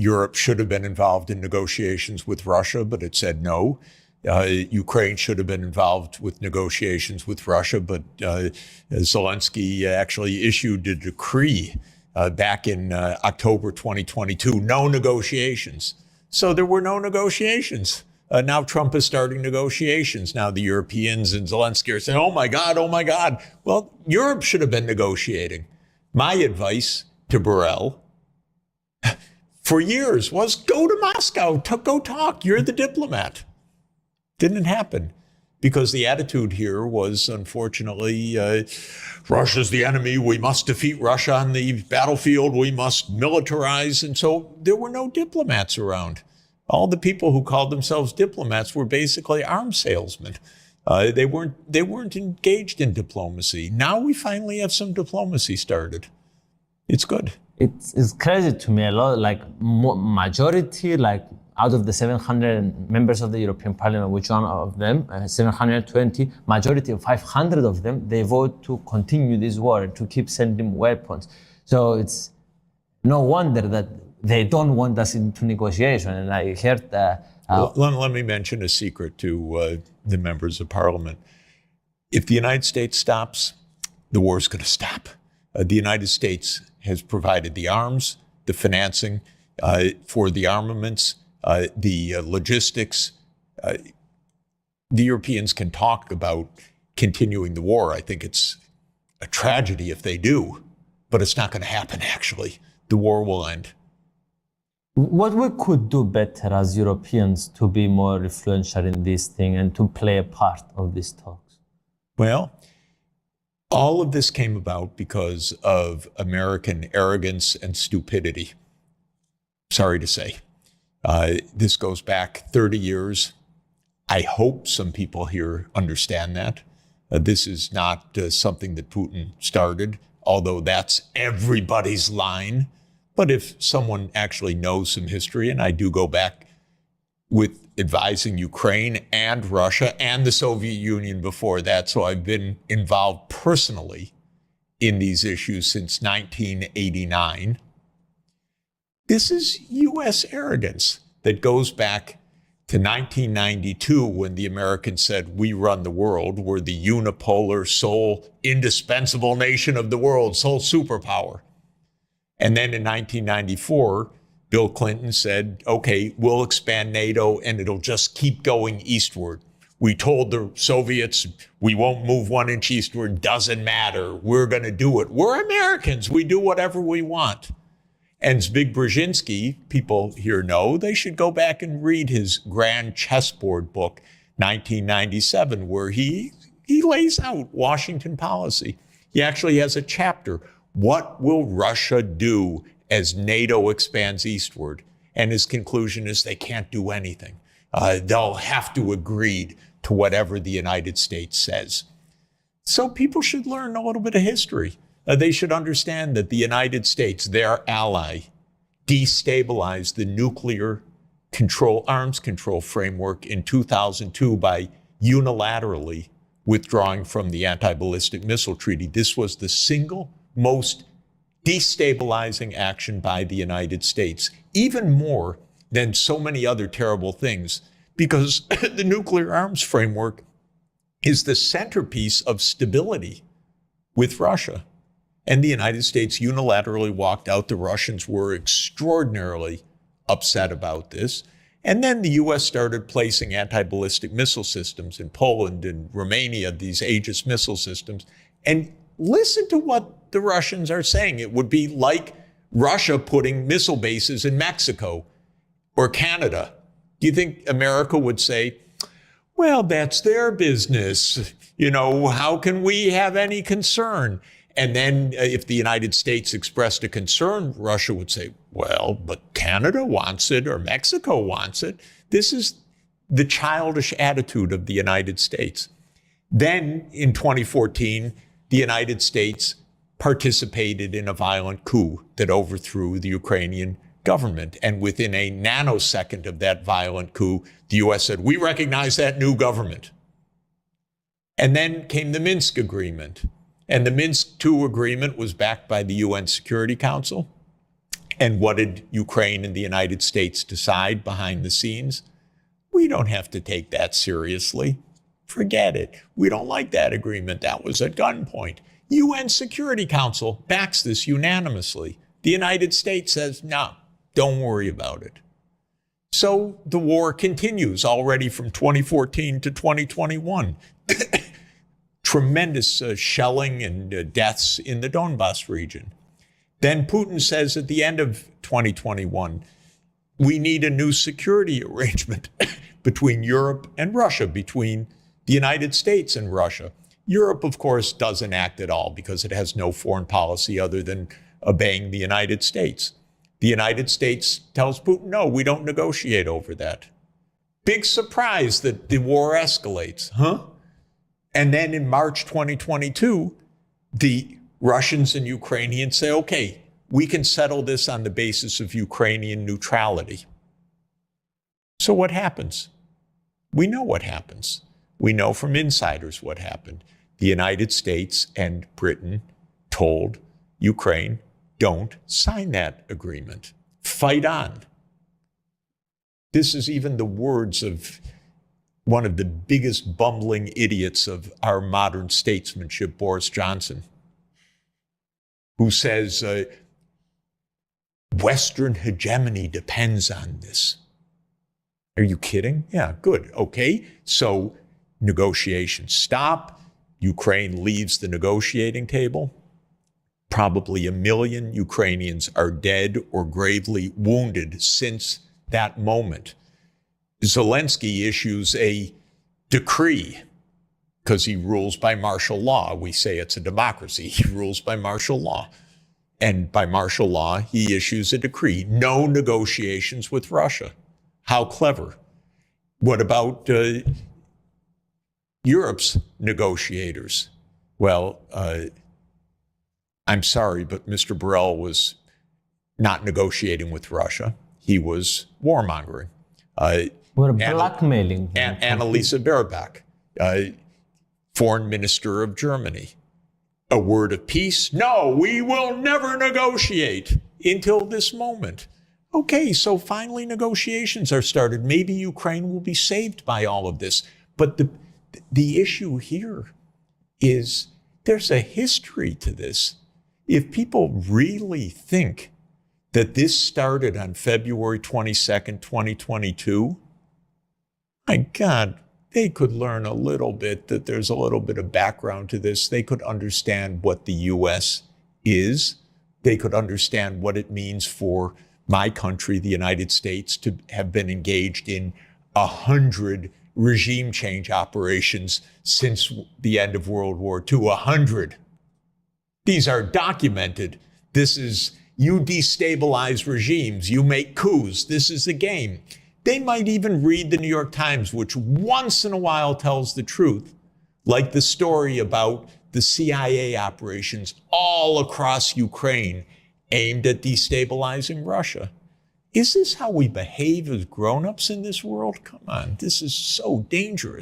Europe should have been involved in negotiations with Russia, but it said no. Ukraine should have been involved with negotiations with Russia, but Zelensky actually issued a decree back in October 2022, no negotiations. So there were no negotiations. Now Trump is starting negotiations. Now the Europeans and Zelensky are saying, oh my God, oh my God. Well, Europe should have been negotiating. My advice to Borrell for years was go to Moscow, go talk. You're the diplomat. Didn't happen because the attitude here was, unfortunately, Russia's the enemy. We must defeat Russia on the battlefield. We must militarize. And so there were no diplomats around. All the people who called themselves diplomats were basically arms salesmen. They weren't engaged in diplomacy. Now we finally have some diplomacy started. It's good. It's crazy to me a lot. Like majority, like out of the 700 members of the European Parliament, which one of them, 720, majority of 500 of them, they vote to continue this war, to keep sending weapons. So it's no wonder that they don't want us into negotiation. And I heard let me mention a secret to the members of Parliament. If the United States stops, the war is going to stop. The United States has provided the arms, the financing for the armaments, the logistics. The Europeans can talk about continuing the war. I think it's a tragedy if they do, but it's not going to happen, actually. The war will end. What we could do better as Europeans to be more influential in this thing and to play a part of these talks? Well, all of this came about because of American arrogance and stupidity. Sorry to say. This goes back 30 years. I hope some people here understand that. This is not something that Putin started, although that's everybody's line. But if someone actually knows some history, and I do go back with advising Ukraine and Russia and the Soviet Union before that, so I've been involved personally in these issues since 1989. This is U.S. arrogance that goes back to 1992 when the Americans said, we run the world, we're the unipolar, sole, indispensable nation of the world, sole superpower. And then in 1994, Bill Clinton said, okay, we'll expand NATO and it'll just keep going eastward. We told the Soviets we won't move 1 inch eastward, doesn't matter. We're going to do it. We're Americans. We do whatever we want. And Zbig Brzezinski, people here know, they should go back and read his grand chessboard book, 1997, where he lays out Washington policy. He actually has a chapter. What will Russia do as NATO expands eastward? And his conclusion is they can't do anything. They'll have to agree to whatever the United States says. So people should learn a little bit of history. They should understand that the United States, their ally, destabilized the nuclear arms control framework in 2002 by unilaterally withdrawing from the anti-ballistic missile treaty. This was the single most destabilizing action by the United States, even more than so many other terrible things, because the nuclear arms framework is the centerpiece of stability with Russia. And the United States unilaterally walked out. The Russians were extraordinarily upset about this. And then the U.S. started placing anti-ballistic missile systems in Poland and Romania, these Aegis missile systems. And listen to what the Russians are saying. It would be like Russia putting missile bases in Mexico or Canada. Do you think America would say, well, that's their business. How can we have any concern? And then if the United States expressed a concern, Russia would say, well, but Canada wants it or Mexico wants it. This is the childish attitude of the United States. Then in 2014, the United States participated in a violent coup that overthrew the Ukrainian government. And within a nanosecond of that violent coup, the U.S. said, we recognize that new government. And then came the Minsk Agreement. And the Minsk II agreement was backed by the UN Security Council. And what did Ukraine and the United States decide behind the scenes? We don't have to take that seriously. Forget it. We don't like that agreement. That was at gunpoint. UN Security Council backs this unanimously. The United States says, no, don't worry about it. So the war continues already from 2014 to 2021. Tremendous shelling and deaths in the Donbas region. Then Putin says at the end of 2021, we need a new security arrangement between Europe and Russia, between the United States and Russia. Europe, of course, doesn't act at all because it has no foreign policy other than obeying the United States. The United States tells Putin, no, we don't negotiate over that. Big surprise that the war escalates, huh? And then in March 2022, the Russians and Ukrainians say, okay, we can settle this on the basis of Ukrainian neutrality. So what happens? We know what happens. We know from insiders what happened. The United States and Britain told Ukraine, don't sign that agreement. Fight on. This is even the words of one of the biggest bumbling idiots of our modern statesmanship, Boris Johnson, who says Western hegemony depends on this. Are you kidding? Yeah, good. Okay, so negotiations stop. Ukraine leaves the negotiating table. Probably 1 million Ukrainians are dead or gravely wounded since that moment. Zelensky issues a decree because he rules by martial law. We say it's a democracy. He rules by martial law. And by martial law, he issues a decree. No negotiations with Russia. How clever. What about Europe's negotiators? Well, I'm sorry, but Mr. Borrell was not negotiating with Russia. He was warmongering. We're blackmailing. Annalisa Baerbock, foreign minister of Germany. A word of peace? No, we will never negotiate until this moment. Okay, so finally negotiations are started. Maybe Ukraine will be saved by all of this. But the issue here is there's a history to this. If people really think that this started on February 22nd, 2022, my God, they could learn a little bit, that there's a little bit of background to this. They could understand what the U.S. is. They could understand what it means for my country, the United States, to have been engaged in 100 regime change operations since the end of World War II. 100. These are documented. This is, you destabilize regimes, you make coups. This is the game. They might even read the New York Times, which once in a while tells the truth, like the story about the CIA operations all across Ukraine aimed at destabilizing Russia. Is this how we behave as grown-ups in this world? Come on, this is so dangerous.